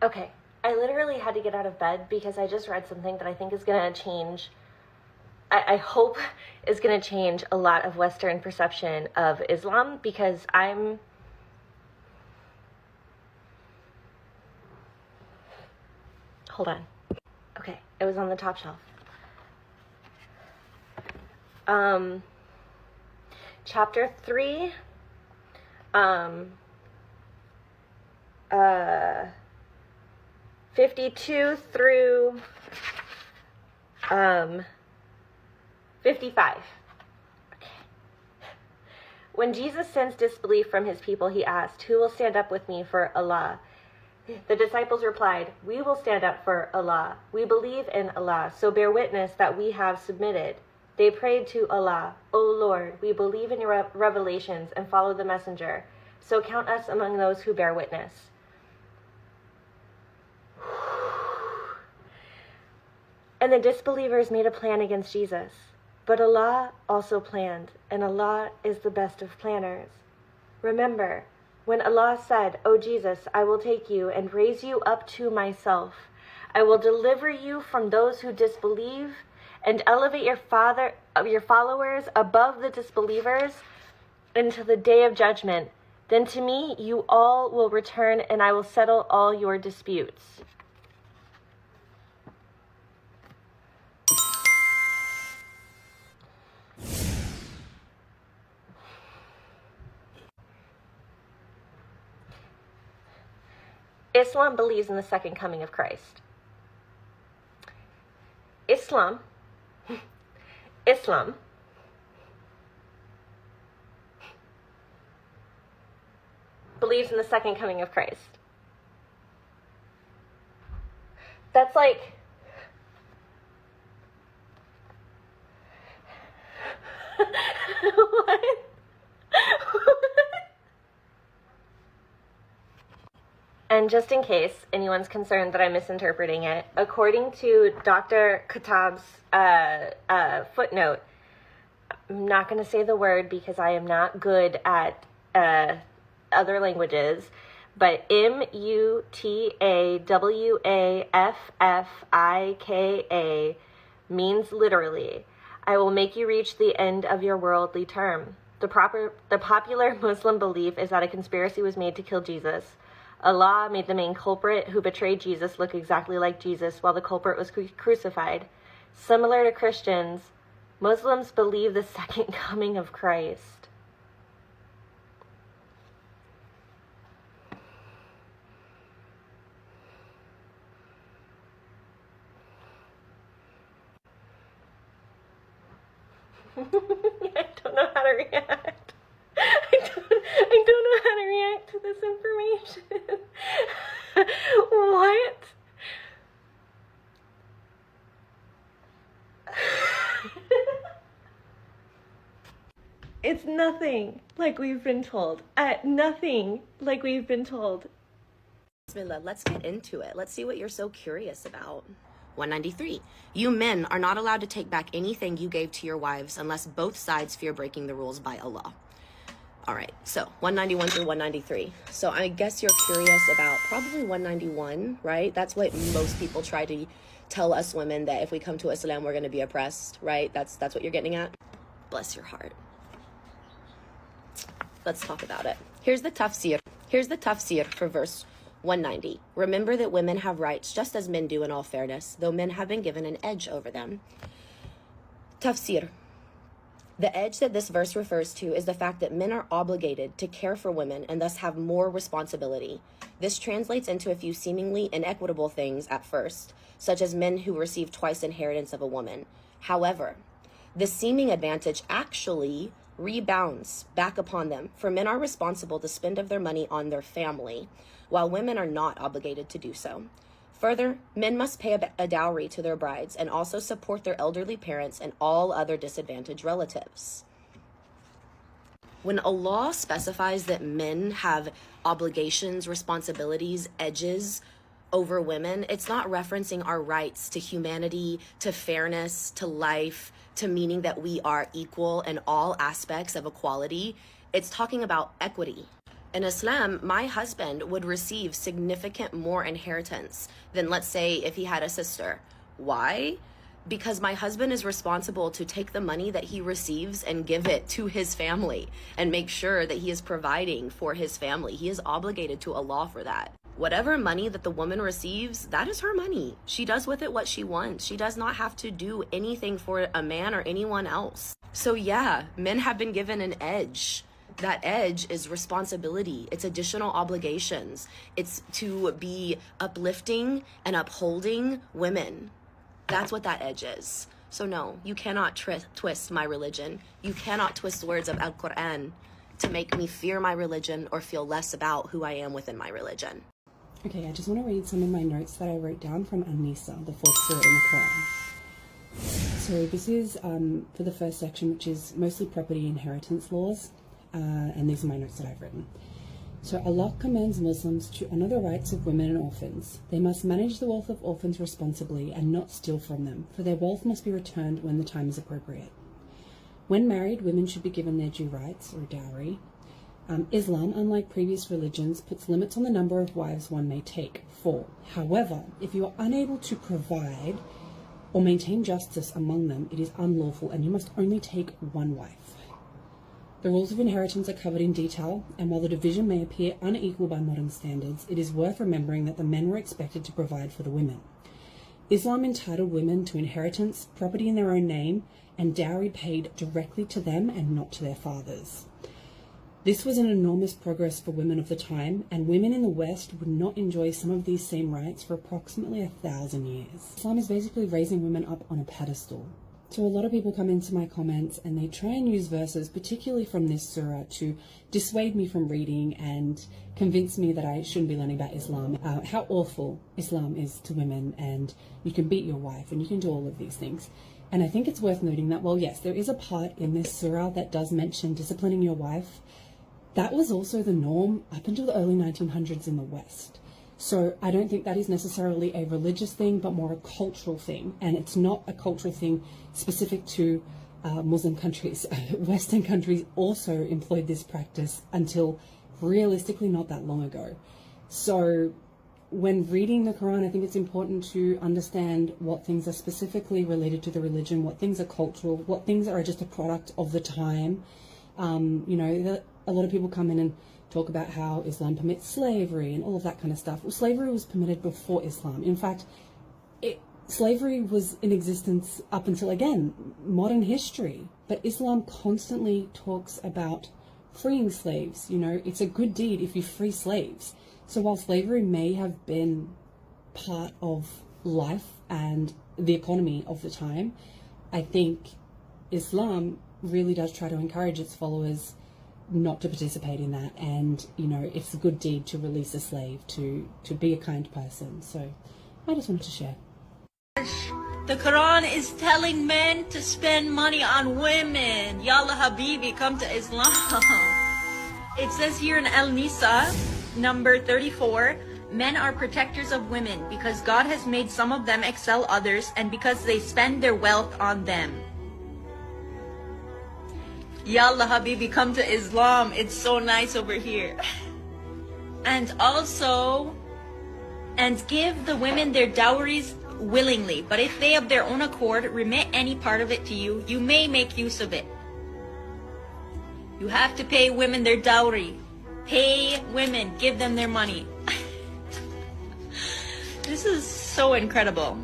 Okay, I literally had to get out of bed because I just read something that I think is going to change, I hope is going to change a lot of Western perception of Islam, because hold on. Okay, it was on the top shelf. Chapter 3, 52 through 55. Okay. When Jesus sensed disbelief from his people, he asked, "Who will stand up with me for Allah?" The disciples replied, "We will stand up for Allah. We believe in Allah, so bear witness that we have submitted." They prayed to Allah, "O Lord, we believe in your revelations and follow the messenger, so count us among those who bear witness." And the disbelievers made a plan against Jesus. But Allah also planned, and Allah is the best of planners. Remember, when Allah said, "O Jesus, I will take you and raise you up to myself. I will deliver you from those who disbelieve and elevate your followers above the disbelievers until the day of judgment. Then to me you all will return, and I will settle all your disputes." Islam believes in the second coming of Christ. Islam believes in the second coming of Christ. That's like, what? And just in case anyone's concerned that I'm misinterpreting it, according to Dr. Khattab's footnote, I'm not going to say the word because I am not good at other languages, but Mutawafifika means literally, "I will make you reach the end of your worldly term." The popular Muslim belief is that a conspiracy was made to kill Jesus. Allah made the main culprit who betrayed Jesus look exactly like Jesus while the culprit was crucified. Similar to Christians, Muslims believe the second coming of Christ. I don't know how to react. I don't know how to react to this information. What? It's nothing like we've been told. Nothing like we've been told. Bismillah, let's get into it. Let's see what you're so curious about. 193. You men are not allowed to take back anything you gave to your wives unless both sides fear breaking the rules by Allah. All right, so 191 through 193. So I guess you're curious about probably 191, right? That's what most people try to tell us women, that if we come to Islam, we're going to be oppressed, right? That's what you're getting at? Bless your heart. Let's talk about it. Here's the tafsir for verse 190. Remember that women have rights just as men do in all fairness, though men have been given an edge over them. Tafsir. The edge that this verse refers to is the fact that men are obligated to care for women and thus have more responsibility. This translates into a few seemingly inequitable things at first, such as men who receive twice inheritance of a woman. However, the seeming advantage actually rebounds back upon them, for men are responsible to spend of their money on their family, while women are not obligated to do so. Further, men must pay a dowry to their brides and also support their elderly parents and all other disadvantaged relatives. When Allah specifies that men have obligations, responsibilities, edges over women, it's not referencing our rights to humanity, to fairness, to life, to meaning that we are equal in all aspects of equality. It's talking about equity. In Islam, my husband would receive significant more inheritance than, let's say, if he had a sister. Why? Because my husband is responsible to take the money that he receives and give it to his family and make sure that he is providing for his family. He is obligated to Allah for that. Whatever money that the woman receives, that is her money. She does with it what she wants. She does not have to do anything for a man or anyone else. So yeah, men have been given an edge. That edge is responsibility. It's additional obligations. It's to be uplifting and upholding women. That's what that edge is. So no, you cannot twist my religion. You cannot twist the words of Al-Quran to make me fear my religion or feel less about who I am within my religion. Okay, I just want to read some of my notes that I wrote down from An-Nisa, the fourth surah in the Quran. So this is for the first section, which is mostly property inheritance laws, and these are my notes that I've written. So Allah commands Muslims to honor the rights of women and orphans. They must manage the wealth of orphans responsibly and not steal from them, for their wealth must be returned when the time is appropriate. When married, women should be given their due rights, or dowry. Islam, unlike previous religions, puts limits on the number of wives one may take, 4. However, if you are unable to provide or maintain justice among them, it is unlawful and you must only take one wife. The rules of inheritance are covered in detail, and while the division may appear unequal by modern standards, it is worth remembering that the men were expected to provide for the women. Islam entitled women to inheritance, property in their own name, and dowry paid directly to them and not to their fathers. This was an enormous progress for women of the time, and women in the West would not enjoy some of these same rights for approximately 1,000 years. Islam is basically raising women up on a pedestal. So a lot of people come into my comments and they try and use verses, particularly from this surah, to dissuade me from reading and convince me that I shouldn't be learning about Islam, how awful Islam is to women, and you can beat your wife and you can do all of these things. And I think it's worth noting that, well, yes, there is a part in this surah that does mention disciplining your wife. That was also the norm up until the early 1900s in the West. So I don't think that is necessarily a religious thing, but more a cultural thing. And it's not a cultural thing specific to Muslim countries. Western countries also employed this practice until realistically not that long ago. So when reading the Quran, I think it's important to understand what things are specifically related to the religion, what things are cultural, what things are just a product of the time. A lot of people come in and talk about how Islam permits slavery and all of that kind of stuff. Well, slavery was permitted before Islam. In fact, slavery was in existence up until, again, modern history. But Islam constantly talks about freeing slaves. You know, it's a good deed if you free slaves. So while slavery may have been part of life and the economy of the time, I think Islam really does try to encourage its followers not to participate in that, and it's a good deed to release a slave, to be a kind person. So I just wanted to share. The Quran is telling men to spend money on women. Yalla Habibi, come to Islam. It says here in Al-Nisa, number 34, men are protectors of women because God has made some of them excel others and because they spend their wealth on them. Yalla Habibi, come to Islam. It's so nice over here. And also, and give the women their dowries willingly. But if they of their own accord remit any part of it to you, you may make use of it. You have to pay women their dowry. Pay women, give them their money. This is so incredible.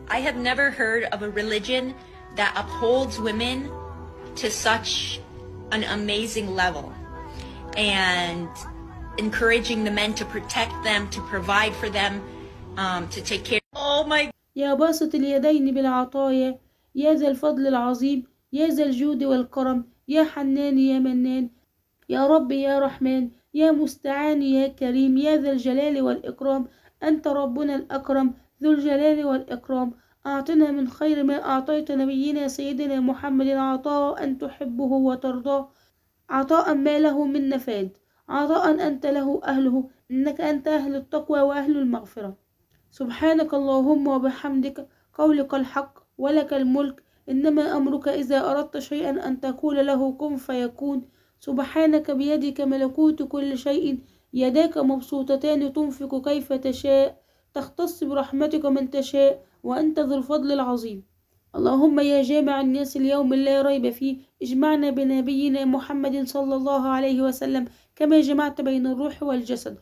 I have never heard of a religion that upholds women to such an amazing level and encouraging the men to protect them, to provide for them, to take care. Oh my. يا باسط اليدين بالعطايا يا ذا الفضل العظيم يا ذا الجود والكرم يا حنان يا منان يا رب يا رحمن يا مستعان يا كريم يا ذا الجلال والإكرام أنت ربنا الأكرم ذو الجلال والإكرام أعطنا من خير ما أعطيت نبينا سيدنا محمد عطاء أن تحبه وترضاه عطاء ما له من نفاد عطاء أنت له أهله إنك أنت أهل التقوى وأهل المغفرة سبحانك اللهم وبحمدك قولك الحق ولك الملك إنما أمرك إذا أردت شيئا أن تقول له كن فيكون سبحانك بيدك ملكوت كل شيء، يداك مبسوطتان تنفق كيف تشاء، تختص برحمتك من تشاء، وأنت ذو الفضل العظيم. اللهم يا جامع الناس اليوم لا ريب فيه، اجمعنا بنبينا محمد صلى الله عليه وسلم كما جمعت بين الروح والجسد.